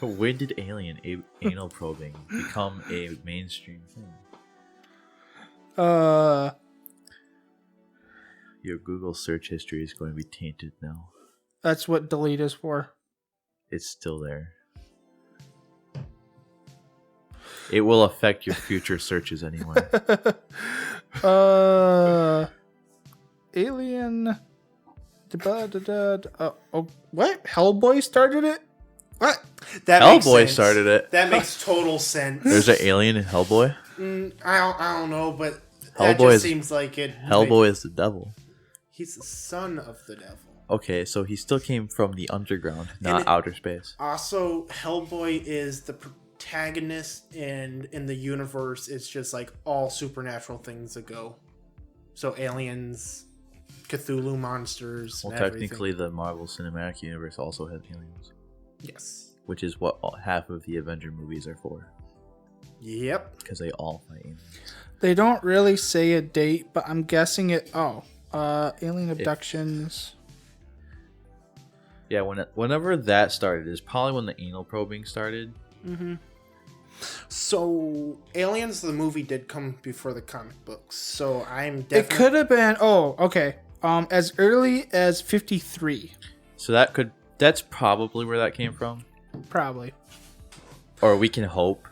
But when did anal probing become a mainstream thing? Your Google search history is going to be tainted now. That's what delete is for. It's still there. It will affect your future searches anyway. Alien. Oh, what? Hellboy started it? What? That makes Hellboy sense. started it. That makes total sense. There's an alien in Hellboy. I don't know, but Hellboy that just is- seems like it. Hellboy is the devil. He's the son of the devil. Okay, so he still came from the underground, not it- outer space. Also, Hellboy is the protagonist, and in the universe, it's just like all supernatural things that go. So aliens, Cthulhu monsters. Well, and everything. technically, the Marvel Cinematic Universe also has aliens, Yes. which is what half of the Avenger movies are for, Yep. because they all fight aliens. They don't really say a date, but I'm guessing it. Alien abductions. Yeah, whenever that started is probably when the anal probing started. So, Aliens, the movie, did come before the comic books. So, I'm It definitely. could have been. Oh, okay. As early as 53, So that's probably where that came from, probably. or we can hope.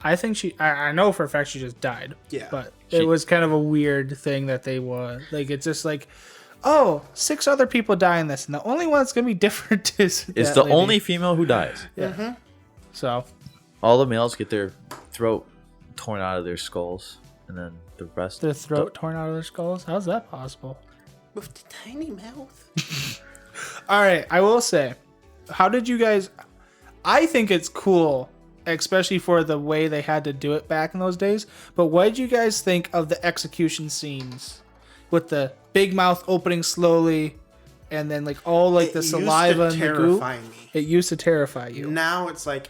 I think she. I know for a fact she just died. Yeah. But She- it was kind of a weird thing that they were like. It's just like, oh, 6 other people die in this, and the only one that's gonna be different is. It's that the lady. only female who dies. Yeah. So All the males get their throat torn out of their skulls, and then the rest. their throat torn out of their skulls. How's that possible? With the tiny mouth. All right, I will say, how did you guys? I think it's cool, especially for the way they had to do it back in those days. But what did you guys think of the execution scenes with the big mouth opening slowly, and then like all like the saliva and the goop? terrify me. It used to terrify you. Now it's like,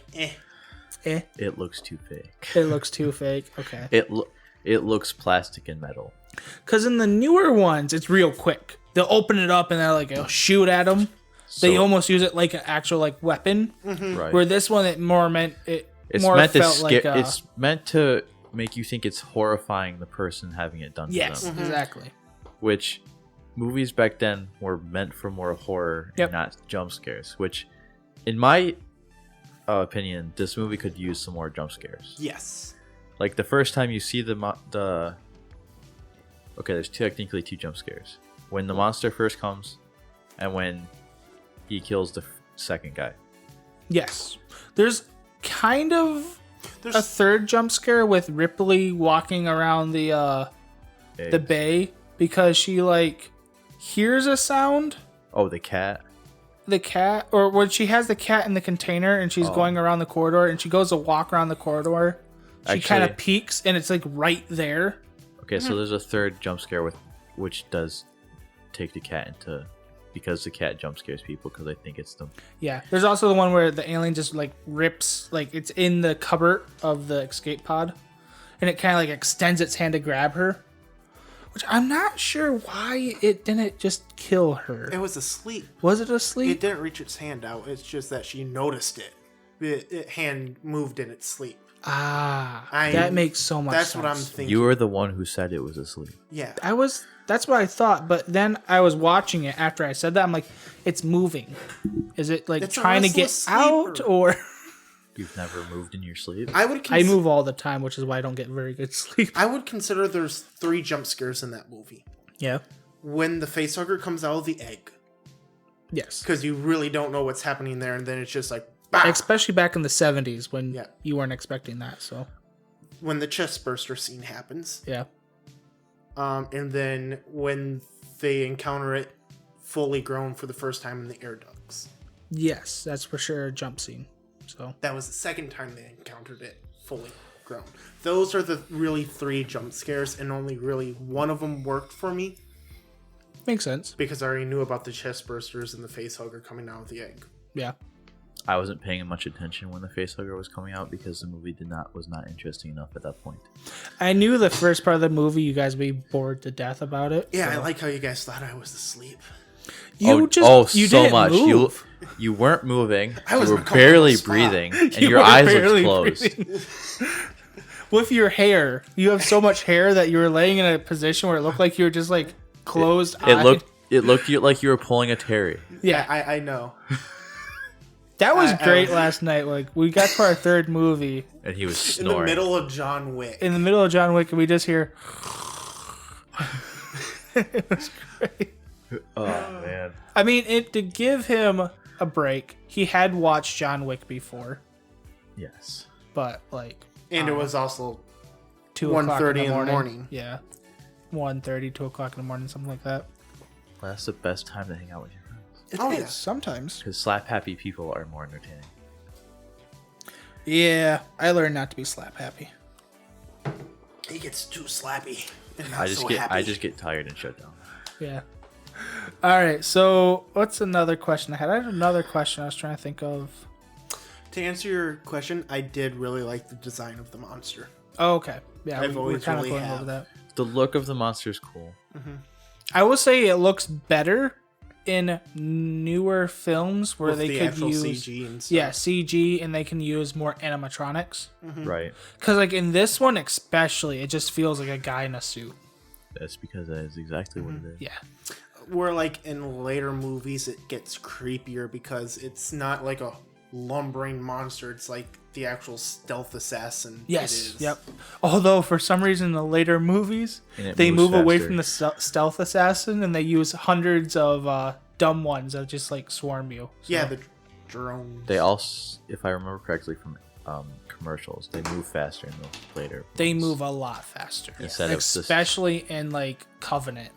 Eh, It looks too fake. it looks too fake. Okay. It looks plastic and metal. Because in the newer ones, it's real quick. They'll open it up and they'll like shoot at them. They So- almost use it like an actual like weapon. Right. Where this one, it more meant it. It's more meant to felt scare. like It's meant to make you think it's horrifying the person having it done to yes, them. exactly. Which movies back then were meant for more horror Yep. and not jump scares. Which, in my opinion, this movie could use some more jump scares. yes. Like the first time you see the okay, there's technically 2 jump scares. When the monster first comes, and when he kills the second guy. Yes, there's kind of There's a third jump scare with Ripley walking around the bay because she like hears a sound. Oh, the cat. The cat, or when she has the cat in the container and she's going around the corridor and she goes to walk around the corridor, she kind of Actually- peeks and it's like right there. Okay, so there's a third jump scare which does take the cat into, because the cat jump scares people because I think it's them. Yeah, there's also the one where the alien just like rips, like it's in the cupboard of the escape pod, and it kind of like extends its hand to grab her, which I'm not sure why it didn't just kill her. It was asleep. Was it It asleep? didn't reach its hand out. It's just that she noticed it. hand moved in its sleep. That makes so much sense. That's what I'm thinking. You were the one who said it was asleep. Yeah. That's what I thought, but then I was watching it after I said that. I'm like, it's moving. Is it like It's a trying to get restless out sleeper. or? You've never moved in your sleep? I move all the time, which is why I don't get very good sleep. I would consider there's 3 jump scares in that movie. Yeah. When the facehugger comes out of the egg. Yes. Because you really don't know what's happening there, and then it's just like, bah! Especially back in the 70s when Yeah. you weren't expecting that. So. When the chest burster scene happens. Yeah. And then when they encounter it fully grown for the first time in the air ducts. Yes, that's for sure a jump scene. So That was the second time they encountered it fully grown. Those are the really 3 jump scares, and only really one of them worked for me makes sense. because I already knew about the chest bursters and the facehugger coming out of the egg. Yeah. I wasn't paying much attention when the facehugger was coming out because the movie was not interesting enough at that point. I knew the first part of the movie you guys would be bored to death about it. Yeah, so. I like how you guys thought I was asleep. You so didn't much. Move. You weren't moving. I was You in were a comfortable barely spot. breathing, and You your were eyes barely looked closed. breathing. With your hair, you have so much hair that you were laying in a position where it looked like you were just like closed. It looked like you were pulling a Terry. Yeah, I know. that was I great was- last night. Like we got to our 3rd movie And he was In snoring. the middle of John Wick. in the middle of John Wick, and we just hear. It was great. Oh man. I mean, to give him a break, he had watched John Wick before, Yes. but like And it was also 2 o'clock 1:30 in the morning. Yeah, 1:30, 2 o'clock in the morning, something like that. Well, that's the best time to hang out with your friends. It is yeah. sometimes. Because slap happy people are more entertaining. Yeah, I learned not to be slap happy. he gets too slappy. And not I just so get happy. tired and shut down. Yeah. All right. So, what's another question I had? I had another question I was trying to think of. To answer your question, I did really like the design of the monster. Oh, okay. Yeah, I've we're always kind of really going have. over that. The look of the monster is cool. I will say it looks better in newer films where With they the could actual use CG and stuff. yeah CG, and they can use more animatronics. Right. Because like in this one especially, it just feels like a guy in a suit. That's because that is exactly what it is. Yeah. Where like in later movies it gets creepier because it's not like a lumbering monster, it's like the actual stealth assassin. Yes. It is. Yep. Although for some reason in the later movies And it they moves move away faster. from the stealth assassin and they use hundreds of dumb ones that just like swarm you. So- Yeah, the drones. They also, if I remember correctly from commercials, they move faster in the later. They ones. move a lot faster. Instead of just- especially in like Covenant.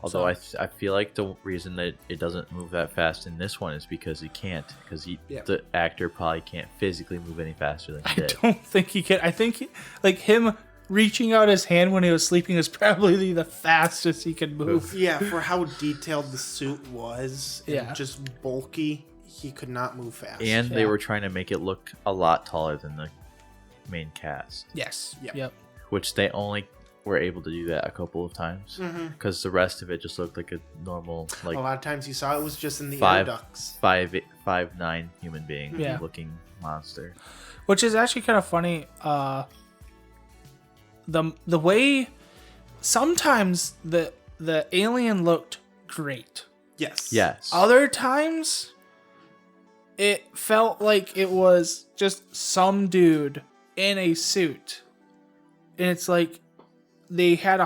Although I feel like the reason that it doesn't move that fast in this one is because he can't. Because the actor probably can't physically move any faster than he I did. don't think he can. I think like him reaching out his hand when he was sleeping is probably the fastest he could move. Yeah, for how detailed the suit was and Yeah. just bulky, he could not move fast. And they Yeah. were trying to make it look a lot taller than the main cast, Yes. Yep. Yep. which they only were able to do that a couple of times because the rest of it just looked like a normal, like a lot of times you saw it was just in the air five, ducts. 5'9" human being Yeah. looking monster. Which is actually kind of funny. The way sometimes the alien looked great. Yes. Yes. Other times it felt like it was just some dude in a suit. And it's like they had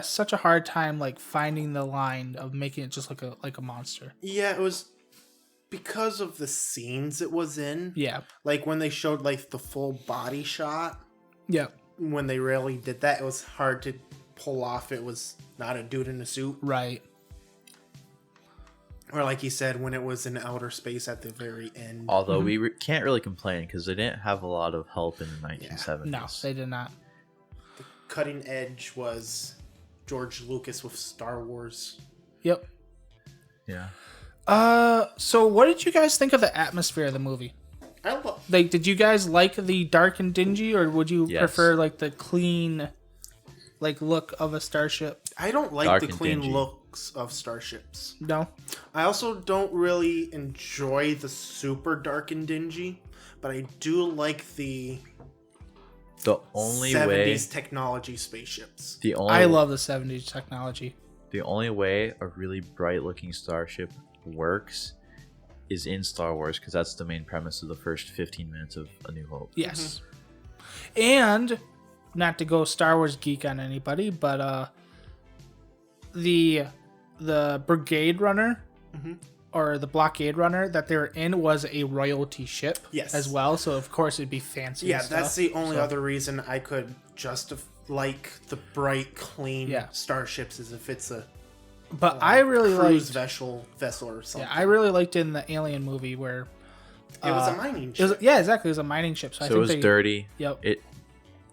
such a hard time like finding the line of making it just look like a monster. Yeah, it was because of the scenes it was in. Yeah. Like when they showed like the full body shot, Yeah. when they really did that, it was hard to pull off. It was not a dude in a suit. Right. Or like you said, when it was in outer space at the very end. Although we can't really complain because they didn't have a lot of help in the 1970s. No, they did not. Cutting edge was George Lucas with Star Wars. Yep. Yeah. So what did you guys think of the atmosphere of the movie? I love. Like, did you guys like the dark and dingy, or would you Yes. prefer like the clean, like look of a starship? I don't like Dark the and clean dingy. looks of starships. No. I also don't really enjoy the super dark and dingy. but I do like the only 70s way technology spaceships. I love the 70s technology. The only way a really bright looking starship works is in Star Wars, because that's the main premise of the first 15 minutes of A New Hope. Yes. And not to go Star Wars geek on anybody, but the Brigade Runner or the Blockade Runner that they're in was a royalty ship as well, so of course it'd be fancy. Yeah, and stuff. that's the only other reason I could like the bright, clean starships is if it's a I really cruise liked vessel or something. Yeah, I really liked in the Alien movie where it was a mining ship. Yeah, exactly. It was a mining ship. So I think it was dirty. Yep.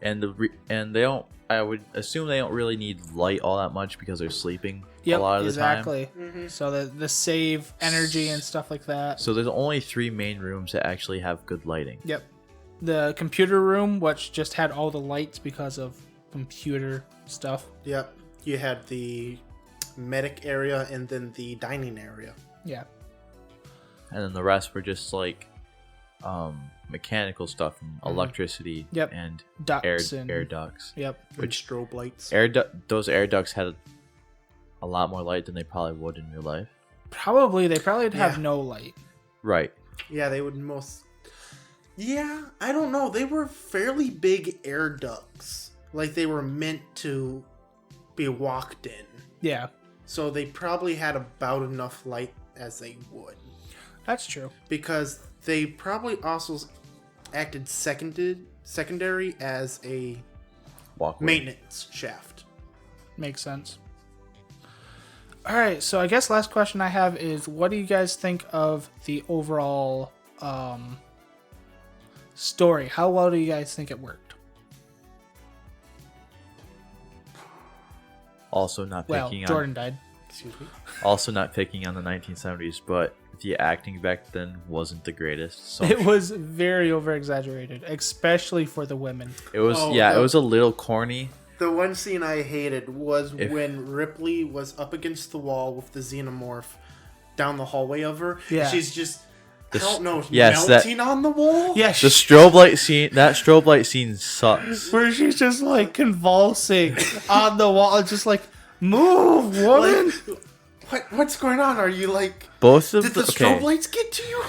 And they don't. I would assume they don't really need light all that much because they're sleeping a lot of the time. Exactly. So the save energy and stuff like that. So there's only 3 main rooms that actually have good lighting. Yep. The computer room, which just had all the lights because of computer stuff. Yep. You had the medic area and then the dining area. Yeah. And then the rest were just like mechanical stuff and electricity and ducts air ducts. Yep. Which strobe lights. Those air ducts had a lot more light than they probably would in real life. They probably have no light. Right. Yeah, they would most. Yeah, I don't know. They were fairly big air ducts. Like they were meant to be walked in. Yeah. So they probably had about enough light as they would. That's true. Because they probably also acted secondary as a maintenance shaft. Makes sense. All right, so I guess last question I have is, what do you guys think of the overall story? How well do you guys think it worked? Also not picking Jordan died. Excuse me. Also not picking on the 1970s, but the acting back then wasn't the greatest. So It was very over exaggerated, especially for the women. it was it was a little corny. The one scene I hated was when Ripley was up against the wall with the xenomorph down the hallway of her. Yeah. She's just melting on the wall. Yeah, The strobe light scene. That strobe light scene sucks. where she's just like convulsing on the wall, just like, move, woman. What's going on? Are you like... Both of Did the strobe lights get to you?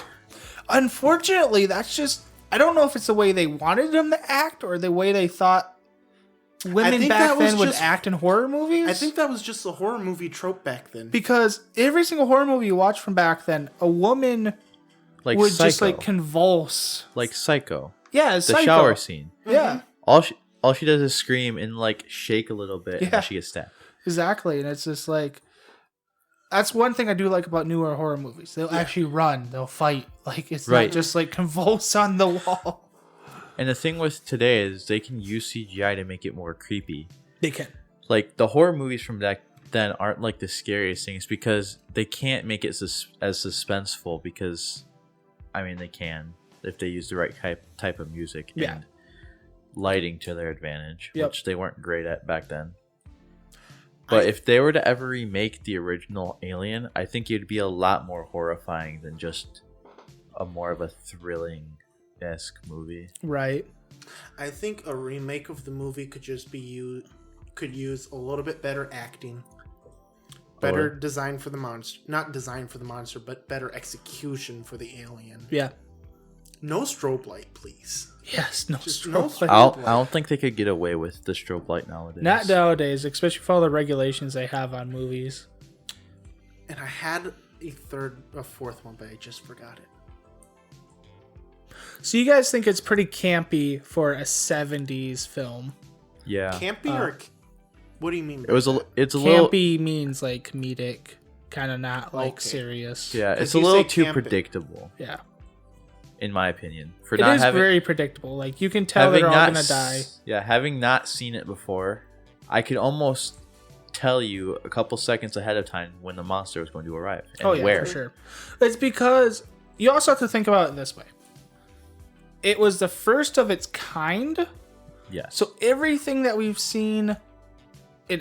Unfortunately, that's just... I don't know if it's the way they wanted them to act or the way they thought women back then would act in horror movies. I think that was just a horror movie trope back then. Because every single horror movie you watch from back then, a woman like would Psycho. just like convulse. Like Psycho. Yeah, The Psycho. shower scene. Yeah, All she does is scream and like shake a little bit, and then she gets stabbed. exactly. And it's just like... That's one thing I do like about newer horror movies. They'll actually run. They'll fight. Like, it's not just like convulse on the wall. And the thing with today is they can use CGI to make it more creepy. They can. Like, the horror movies from back then aren't like the scariest things because they can't make it as suspenseful because, I mean, they can if they use the right type of music and lighting to their advantage, which they weren't great at back then. But if they were to ever remake the original Alien, I think it'd be a lot more horrifying than just a more of a thrilling-esque movie. Right. I think a remake of the movie could just be could use a little bit better acting, better design for the monster, not design for the monster, but better execution for the alien. Yeah. No strobe light, please. Yes, no Just strobe no light. I don't think they could get away with the strobe light nowadays. Not nowadays, especially for all the regulations they have on movies. And I had a fourth one, but I just forgot it. So you guys think it's pretty campy for a 70s film? Yeah. Campy or what do you mean? It's a little Campy means like comedic, kind of not like serious. Yeah, it's 'Cause a you little say too campy. predictable, Yeah. in my opinion. For It not is having very predictable. Like, you can tell they're all going to die. Yeah, having not seen it before, I could almost tell you a couple seconds ahead of time when the monster was going to arrive and where. For sure. It's because you also have to think about it this way. It was the first of its kind. Yes. So everything that we've seen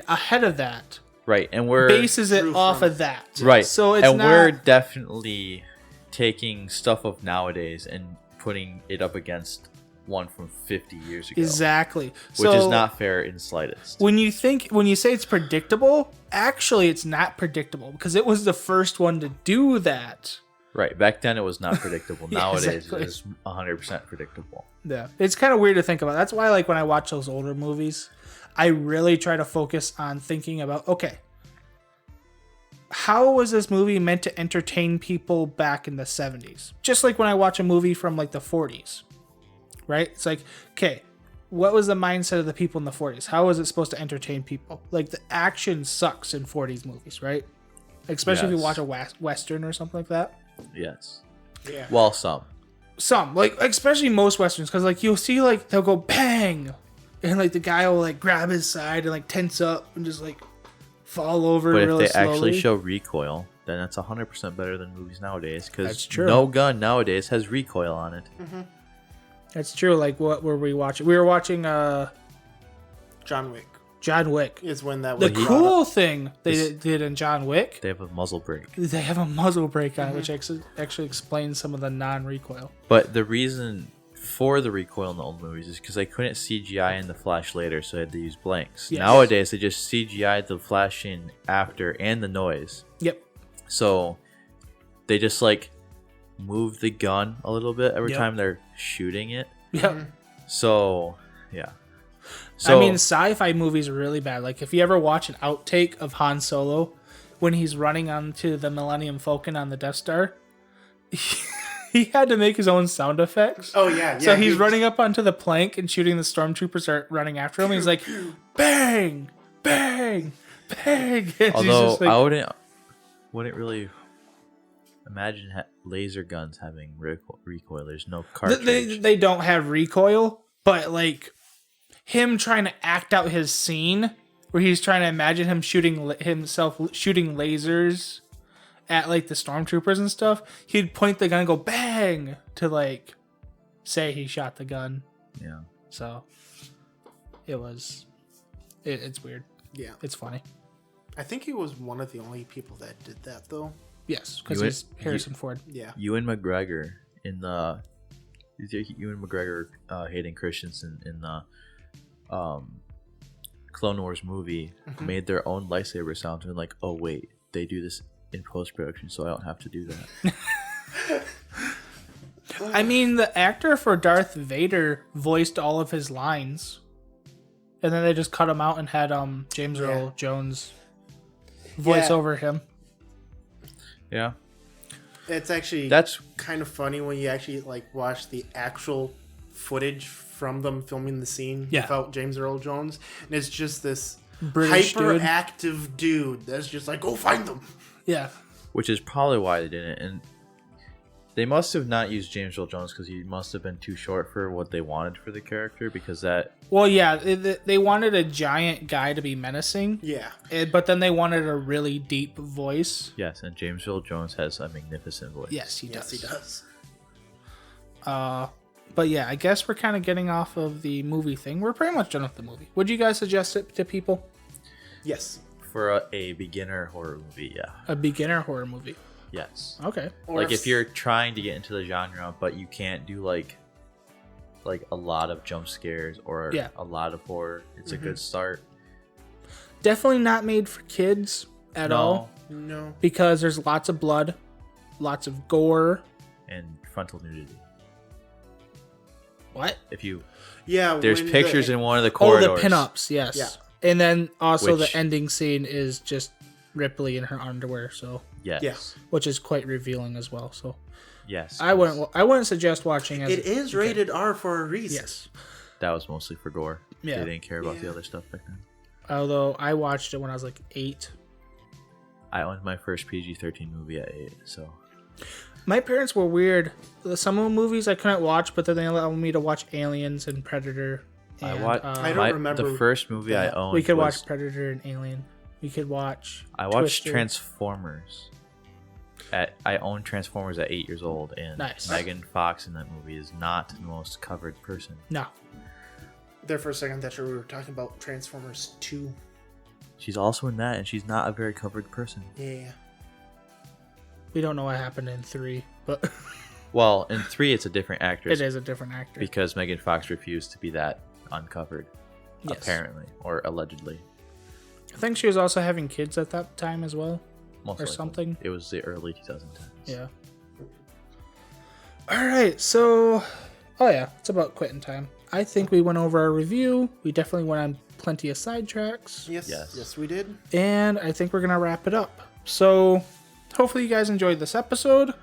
ahead of that Right, and we're bases it off of that. right. So it's and not... we're definitely taking stuff of nowadays and putting it up against one from 50 years ago. Exactly. Which is not fair in the slightest. When you say it's predictable, actually it's not predictable because it was the first one to do that. Right. Back then it was not predictable. Yeah, Nowadays exactly. it is 100% predictable. Yeah. It's kind of weird to think about. That's why, like, when I watch those older movies, I really try to focus on thinking about, okay, how was this movie meant to entertain people back in the 70s? Just like when I watch a movie from, like, the 40s, right? It's like, okay, what was the mindset of the people in the 40s? How was it supposed to entertain people? Like, the action sucks in 40s movies, right? Especially if you watch a Western or something like that. Yes. Yeah. Well, some. Some, like, especially most Westerns, because, like, you'll see, like, they'll go bang, and, like, the guy will, like, grab his side and, like, tense up and just, like, fall over But really if they slowly. actually show recoil, then that's 100% better than movies nowadays. That's Because true. no gun nowadays has recoil on it. That's true. Like, what were we watching? We were watching John Wick John Wick. is when that The was brought cool up. thing they did in John Wick, They have a muzzle brake. they have a muzzle brake on it, which actually explains some of the non-recoil. But the reason for the recoil in the old movies is because they couldn't CGI in the flash later, so they had to use blanks. Yes. Nowadays, they just CGI the flash in after and the noise. Yep. So they just like move the gun a little bit every Yep. time they're shooting it. Yep. So yeah. So I mean, sci-fi movies are really bad. Like, if you ever watch an outtake of Han Solo when he's running onto the Millennium Falcon on the Death Star, he had to make his own sound effects. Oh yeah, yeah. So he's running up onto the plank and shooting the stormtroopers are running after him. He's like, bang, bang, bang. And although he's just like, I wouldn't really imagine laser guns having recoil. There's no cartridge. they don't have recoil, but like him trying to act out his scene where he's trying to imagine him himself shooting lasers at like the stormtroopers and stuff, he'd point the gun and go bang to like say he shot the gun. Yeah. So it's weird. Yeah. It's funny. I think he was one of the only people that did that though. Yes, because You he's Harrison Ford. Yeah. Ewan McGregor in the Ewan McGregor, Hayden Christensen in the Clone Wars movie made their own lightsaber sounds and like, oh wait, they do this in post production, so I don't have to do that. I mean, the actor for Darth Vader voiced all of his lines, and then they just cut him out and had James Earl Jones voice over him. Yeah. That's kind of funny when you actually like watch the actual footage from them filming the scene without James Earl Jones, and it's just this British hyperactive dude that's just like, go find them. Yeah. Which is probably why they didn't. And they must have not used James Earl Jones because he must have been too short for what they wanted for the character. Because that. Well, yeah, they wanted a giant guy to be menacing. Yeah. But then they wanted a really deep voice. Yes, and James Earl Jones has a magnificent voice. Yes, he does. Yes, he does. But yeah, I guess we're kind of getting off of the movie thing. We're pretty much done with the movie. Would you guys suggest it to people? Yes. For a beginner horror movie, yeah. A beginner horror movie. Yes. Okay. Like if you're trying to get into the genre, but you can't do like a lot of jump scares or a lot of horror, it's a good start. Definitely not made for kids at all. No. Because there's lots of blood, lots of gore. And frontal nudity. What? If you there's pictures in one of the corridors. Oh, the pinups, yes. Yeah. And then also the ending scene is just Ripley in her underwear, so Yes. Yeah. which is quite revealing as well. So Yes. I wouldn't suggest watching as It is rated R for a reason. Yes. That was mostly for gore. Yeah. They didn't care about the other stuff back then. Although I watched it when I was like 8. I owned my first PG-13 movie at 8, so My parents were weird. Some of the movies I couldn't watch, but then they allowed me to watch Aliens and Predator. And, I don't remember the first movie I owned. we could watch Predator and Alien. We could watch. I watched Twister. Transformers. I owned Transformers at 8 years old, and Nice. Megan Fox in that movie is not the most covered person. No. There for a second, that we were talking about Transformers 2. She's also in that, and she's not a very covered person. Yeah. We don't know what happened in 3, but Well, in 3, it's a different actress It is a different actor. because Megan Fox refused to be that uncovered, Yes. apparently, or allegedly. I think she was also having kids at that time as well. Most Or likely. something. It was the early 2010s. Yeah. All right, so it's about quitting time. I think we went over our review. We definitely went on plenty of sidetracks. Yes, we did. And I think we're going to wrap it up. So hopefully you guys enjoyed this episode.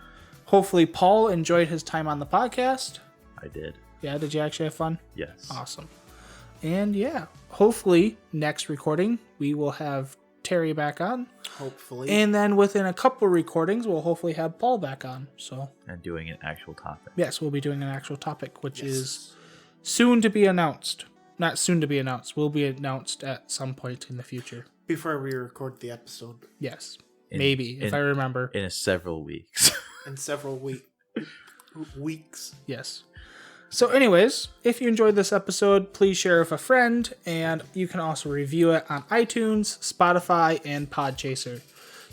Hopefully Paul enjoyed his time on the podcast. I did. Yeah, did you actually have fun? Yes. Awesome. And yeah, hopefully next recording we will have Terry back on. Hopefully. And then within a couple recordings we'll hopefully have Paul back on. So And doing an actual topic. yes, we'll be doing an actual topic, which Yes. is soon to be announced. Not soon to be announced. Will be announced at some point in the future. Before we record the episode. Yes. In- Maybe, if in- I remember. In several weeks. In several weeks. Yes. So anyways, if you enjoyed this episode, please share with a friend, and you can also review it on iTunes, Spotify, and Podchaser.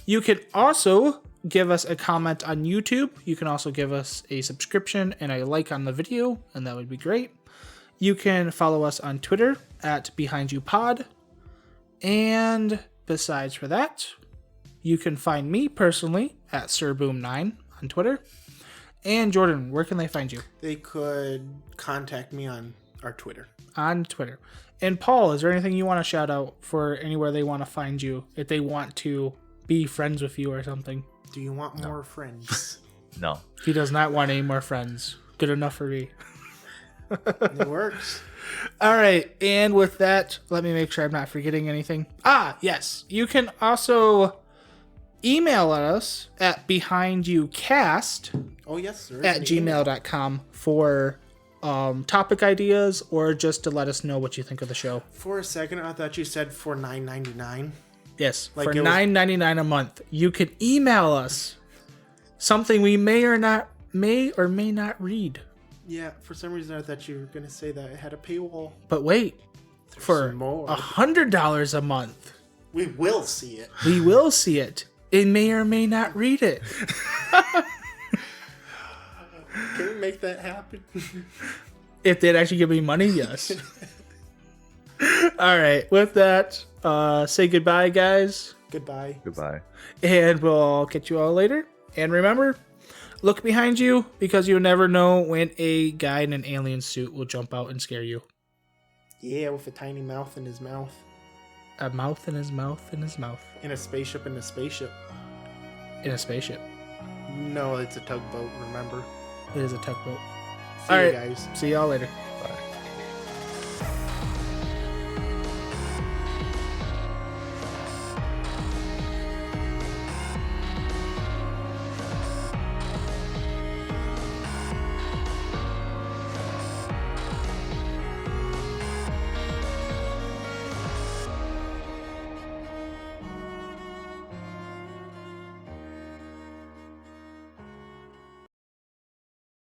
You can also give us a comment on YouTube. You can also give us a subscription and a like on the video, and that would be great. You can follow us on Twitter at BehindYouPod. And besides for that, you can find me personally at SirBoom9 on Twitter. And Jordan, where can they find you? They could contact me on our Twitter. On Twitter. And Paul, is there anything you want to shout out for anywhere they want to find you if they want to be friends with you or something? Do you want more friends? No. He does not want any more friends. Good enough for me. It works. All right. And with that, let me make sure I'm not forgetting anything. Yes. You can also email us at behindyoucast Oh, yes, there is at an email. gmail.com for topic ideas or just to let us know what you think of the show. For a second, I thought you said for $9.99. Yes, Like for it was- $9.99 a month, you can email us something we may or may not read. Yeah, for some reason I thought you were going to say that it had a paywall. But wait, for some more. $100 a month, We will see it. we will see it. It may or may not read it. Can we make that happen? If they'd actually give me money, yes. All right, with that, say goodbye, guys. Goodbye. Goodbye. And we'll catch you all later. And remember, look behind you because you never know when a guy in an alien suit will jump out and scare you. Yeah, with a tiny mouth in his mouth. A mouth in his mouth in his mouth. In a spaceship in a spaceship. In a spaceship. No, it's a tugboat, remember? It is a tugboat. See All you right. guys. See y'all later.